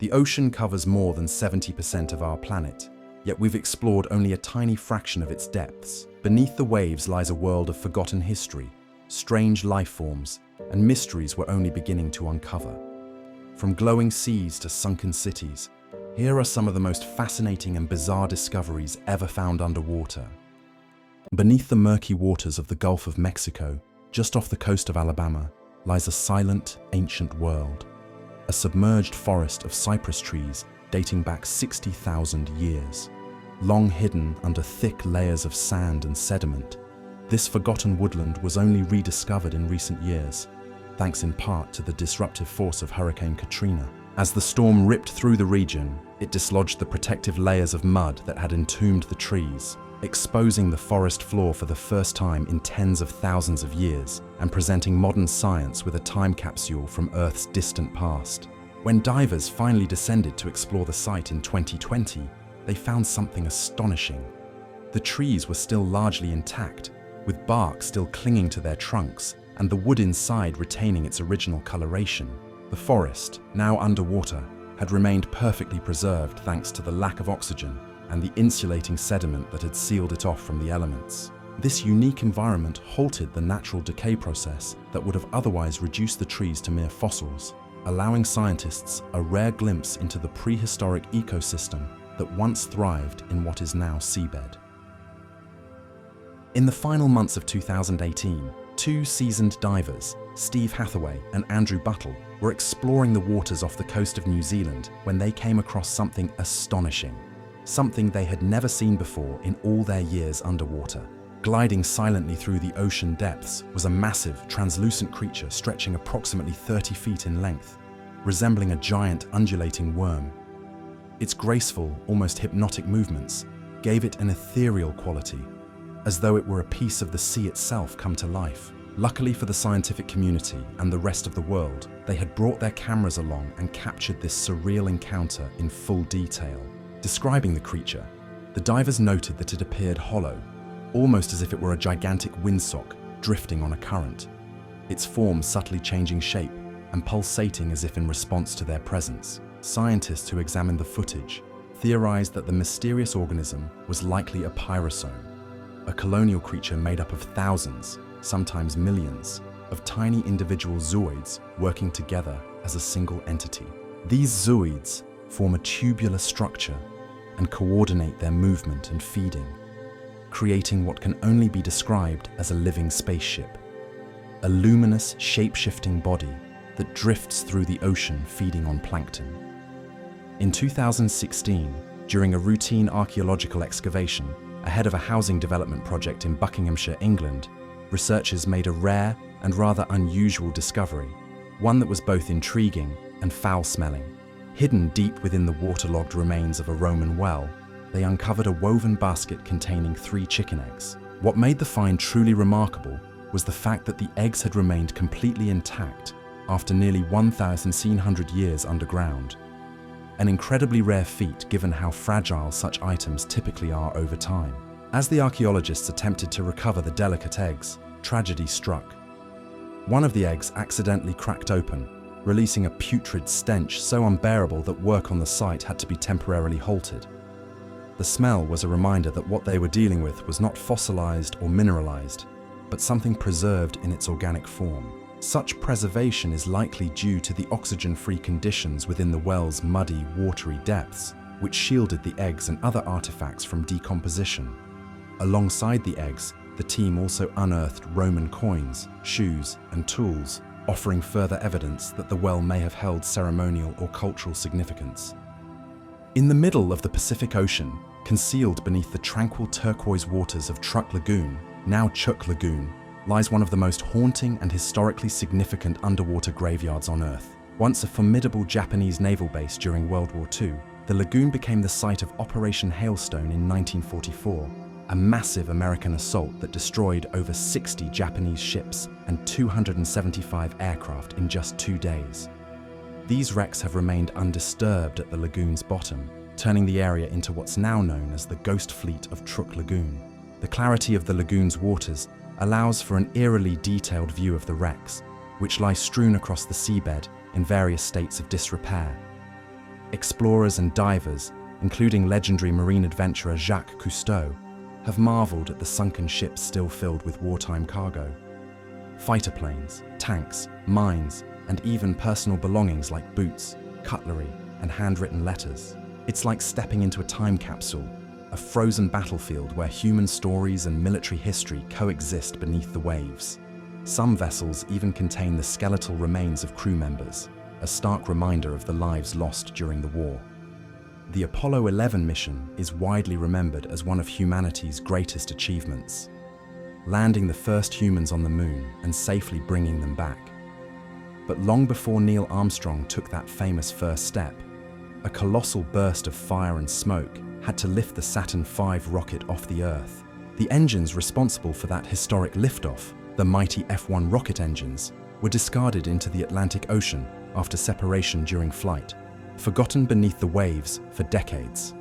The ocean covers more than 70% of our planet, yet we've explored only a tiny fraction of its depths. Beneath the waves lies a world of forgotten history, strange life forms, and mysteries we're only beginning to uncover. From glowing seas to sunken cities, here are some of the most fascinating and bizarre discoveries ever found underwater. Beneath the murky waters of the Gulf of Mexico, just off the coast of Alabama, lies a silent, ancient world. A submerged forest of cypress trees dating back 60,000 years. Long hidden under thick layers of sand and sediment, this forgotten woodland was only rediscovered in recent years, thanks in part to the disruptive force of Hurricane Katrina. As the storm ripped through the region, it dislodged the protective layers of mud that had entombed the trees, exposing the forest floor for the first time in tens of thousands of years and presenting modern science with a time capsule from Earth's distant past. When divers finally descended to explore the site in 2020, they found something astonishing. The trees were still largely intact, with bark still clinging to their trunks and the wood inside retaining its original coloration. The forest, now underwater, had remained perfectly preserved thanks to the lack of oxygen and the insulating sediment that had sealed it off from the elements. This unique environment halted the natural decay process that would have otherwise reduced the trees to mere fossils, allowing scientists a rare glimpse into the prehistoric ecosystem that once thrived in what is now seabed. In the final months of 2018, two seasoned divers, Steve Hathaway and Andrew Buttle, were exploring the waters off the coast of New Zealand when they came across something astonishing. Something they had never seen before in all their years underwater. Gliding silently through the ocean depths was a massive, translucent creature stretching approximately 30 feet in length, resembling a giant undulating worm. Its graceful, almost hypnotic movements gave it an ethereal quality, as though it were a piece of the sea itself come to life. Luckily for the scientific community and the rest of the world, they had brought their cameras along and captured this surreal encounter in full detail. Describing the creature, the divers noted that it appeared hollow, almost as if it were a gigantic windsock drifting on a current, its form subtly changing shape and pulsating as if in response to their presence. Scientists who examined the footage theorized that the mysterious organism was likely a pyrosome, a colonial creature made up of thousands, sometimes millions, of tiny individual zooids working together as a single entity. These zooids form a tubular structure and coordinate their movement and feeding, creating what can only be described as a living spaceship, a luminous, shape-shifting body that drifts through the ocean feeding on plankton. In 2016, during a routine archeological excavation ahead of a housing development project in Buckinghamshire, England, researchers made a rare and rather unusual discovery, one that was both intriguing and foul-smelling. Hidden deep within the waterlogged remains of a Roman well, they uncovered a woven basket containing 3 chicken eggs. What made the find truly remarkable was the fact that the eggs had remained completely intact after nearly 1,700 years underground. An incredibly rare feat given how fragile such items typically are over time. As the archaeologists attempted to recover the delicate eggs, tragedy struck. One of the eggs accidentally cracked open, releasing a putrid stench so unbearable that work on the site had to be temporarily halted. The smell was a reminder that what they were dealing with was not fossilized or mineralized, but something preserved in its organic form. Such preservation is likely due to the oxygen-free conditions within the well's muddy, watery depths, which shielded the eggs and other artifacts from decomposition. Alongside the eggs, the team also unearthed Roman coins, shoes, and tools, offering further evidence that the well may have held ceremonial or cultural significance. In the middle of the Pacific Ocean, concealed beneath the tranquil turquoise waters of Truk Lagoon, now Chuk Lagoon, lies one of the most haunting and historically significant underwater graveyards on Earth. Once a formidable Japanese naval base during World War II, the lagoon became the site of Operation Hailstone in 1944, a massive American assault that destroyed over 60 Japanese ships and 275 aircraft in just 2 days. These wrecks have remained undisturbed at the lagoon's bottom, turning the area into what's now known as the Ghost Fleet of Truk Lagoon. The clarity of the lagoon's waters allows for an eerily detailed view of the wrecks, which lie strewn across the seabed in various states of disrepair. Explorers and divers, including legendary marine adventurer Jacques Cousteau, have marveled at the sunken ships still filled with wartime cargo. Fighter planes, tanks, mines, and even personal belongings like boots, cutlery, and handwritten letters. It's like stepping into a time capsule, a frozen battlefield where human stories and military history coexist beneath the waves. Some vessels even contain the skeletal remains of crew members, a stark reminder of the lives lost during the war. The Apollo 11 mission is widely remembered as one of humanity's greatest achievements, landing the first humans on the moon and safely bringing them back. But long before Neil Armstrong took that famous first step, a colossal burst of fire and smoke had to lift the Saturn V rocket off the Earth. The engines responsible for that historic liftoff, the mighty F-1 rocket engines, were discarded into the Atlantic Ocean after separation during flight, forgotten beneath the waves for decades.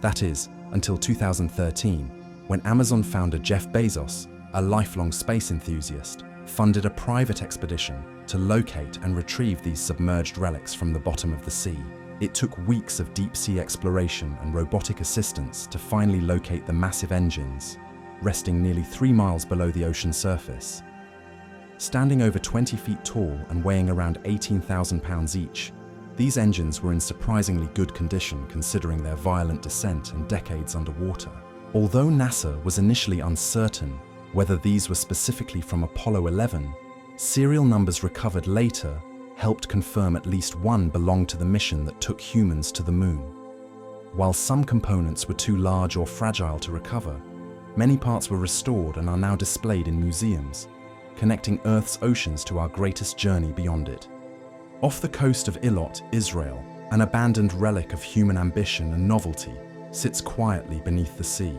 That is, until 2013, when Amazon founder Jeff Bezos, a lifelong space enthusiast, funded a private expedition to locate and retrieve these submerged relics from the bottom of the sea. It took weeks of deep-sea exploration and robotic assistance to finally locate the massive engines, resting nearly 3 miles below the ocean surface. Standing over 20 feet tall and weighing around 18,000 pounds each, these engines were in surprisingly good condition considering their violent descent and decades underwater. Although NASA was initially uncertain whether these were specifically from Apollo 11, serial numbers recovered later helped confirm at least one belonged to the mission that took humans to the moon. While some components were too large or fragile to recover, many parts were restored and are now displayed in museums, connecting Earth's oceans to our greatest journey beyond it. Off the coast of Ilot, Israel, an abandoned relic of human ambition and novelty sits quietly beneath the sea.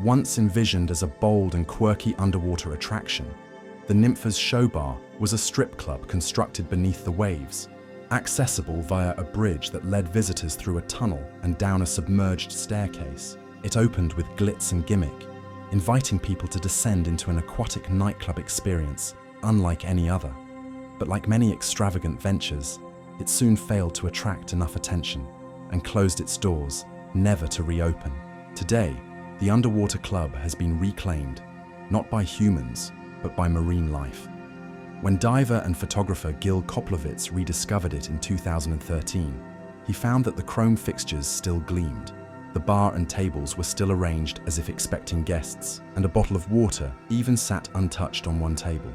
Once envisioned as a bold and quirky underwater attraction, the Nymphas Showbar was a strip club constructed beneath the waves, accessible via a bridge that led visitors through a tunnel and down a submerged staircase. It opened with glitz and gimmick, inviting people to descend into an aquatic nightclub experience unlike any other. But like many extravagant ventures, it soon failed to attract enough attention and closed its doors, never to reopen. Today, the underwater club has been reclaimed, not by humans, but by marine life. When diver and photographer Gil Koplovitz rediscovered it in 2013, he found that the chrome fixtures still gleamed, the bar and tables were still arranged as if expecting guests, and a bottle of water even sat untouched on one table.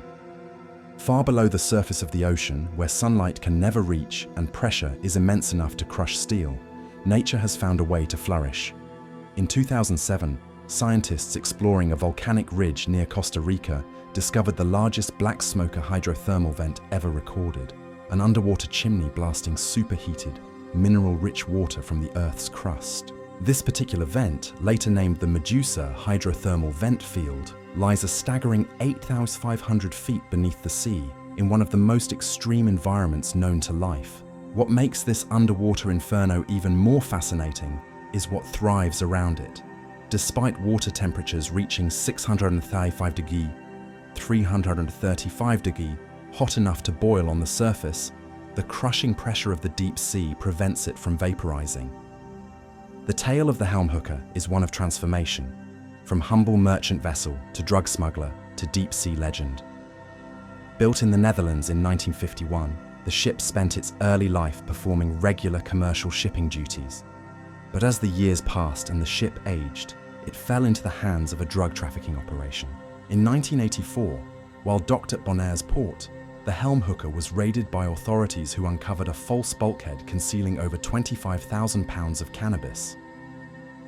Far below the surface of the ocean, where sunlight can never reach and pressure is immense enough to crush steel, nature has found a way to flourish. In 2007, scientists exploring a volcanic ridge near Costa Rica discovered the largest black smoker hydrothermal vent ever recorded, an underwater chimney blasting superheated, mineral-rich water from the Earth's crust. This particular vent, later named the Medusa hydrothermal vent field, lies a staggering 8,500 feet beneath the sea in one of the most extreme environments known to life. What makes this underwater inferno even more fascinating is what thrives around it. Despite water temperatures reaching 635 degrees, 335 degrees, hot enough to boil on the surface, the crushing pressure of the deep sea prevents it from vaporizing. The tale of the Helm Hooker is one of transformation, from humble merchant vessel to drug smuggler to deep sea legend. Built in the Netherlands in 1951, the ship spent its early life performing regular commercial shipping duties. But as the years passed and the ship aged, it fell into the hands of a drug trafficking operation. In 1984, while docked at Bonaire's port, the Helm Hooker was raided by authorities who uncovered a false bulkhead concealing over 25,000 pounds of cannabis.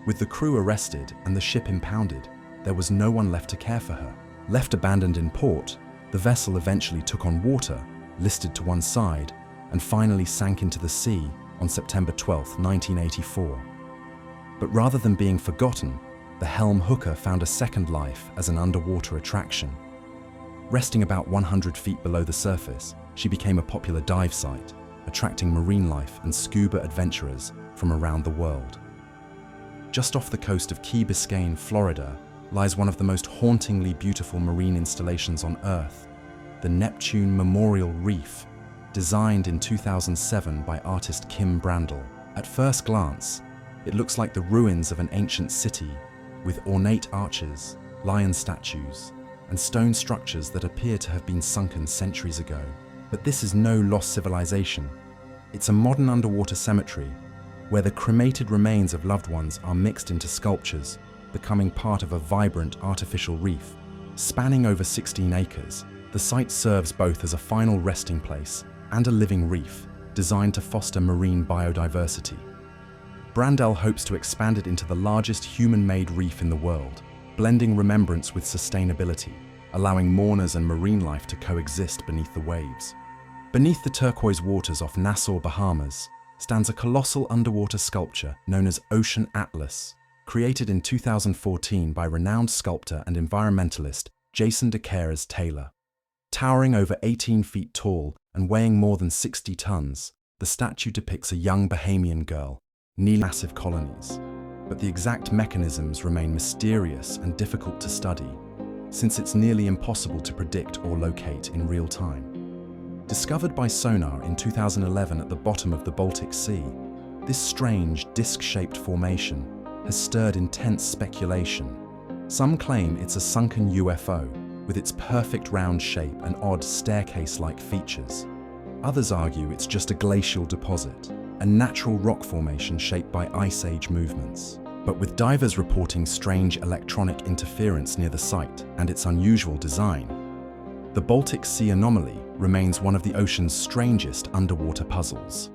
With the crew arrested and the ship impounded, there was no one left to care for her. Left abandoned in port, the vessel eventually took on water, listed to one side, and finally sank into the sea on September 12, 1984. But rather than being forgotten, the Helm Hooker found a second life as an underwater attraction. Resting about 100 feet below the surface, she became a popular dive site, attracting marine life and scuba adventurers from around the world. Just off the coast of Key Biscayne, Florida, lies one of the most hauntingly beautiful marine installations on Earth, the Neptune Memorial Reef, designed in 2007 by artist Kim Brandel. At first glance, it looks like the ruins of an ancient city with ornate arches, lion statues, and stone structures that appear to have been sunken centuries ago. But this is no lost civilization. It's a modern underwater cemetery where the cremated remains of loved ones are mixed into sculptures, becoming part of a vibrant artificial reef. Spanning over 16 acres, the site serves both as a final resting place and a living reef designed to foster marine biodiversity. Brandel hopes to expand it into the largest human-made reef in the world, blending remembrance with sustainability, allowing mourners and marine life to coexist beneath the waves. Beneath the turquoise waters off Nassau, Bahamas, stands a colossal underwater sculpture known as Ocean Atlas, created in 2014 by renowned sculptor and environmentalist Jason DeCaires Taylor. Towering over 18 feet tall and weighing more than 60 tons, the statue depicts a young Bahamian girl, nearly massive colonies. But the exact mechanisms remain mysterious and difficult to study, since it's nearly impossible to predict or locate in real time. Discovered by sonar in 2011 at the bottom of the Baltic Sea, this strange disc-shaped formation has stirred intense speculation. Some claim it's a sunken UFO with its perfect round shape and odd staircase-like features. Others argue it's just a glacial deposit, a natural rock formation shaped by Ice Age movements. But with divers reporting strange electronic interference near the site and its unusual design, the Baltic Sea anomaly remains one of the ocean's strangest underwater puzzles.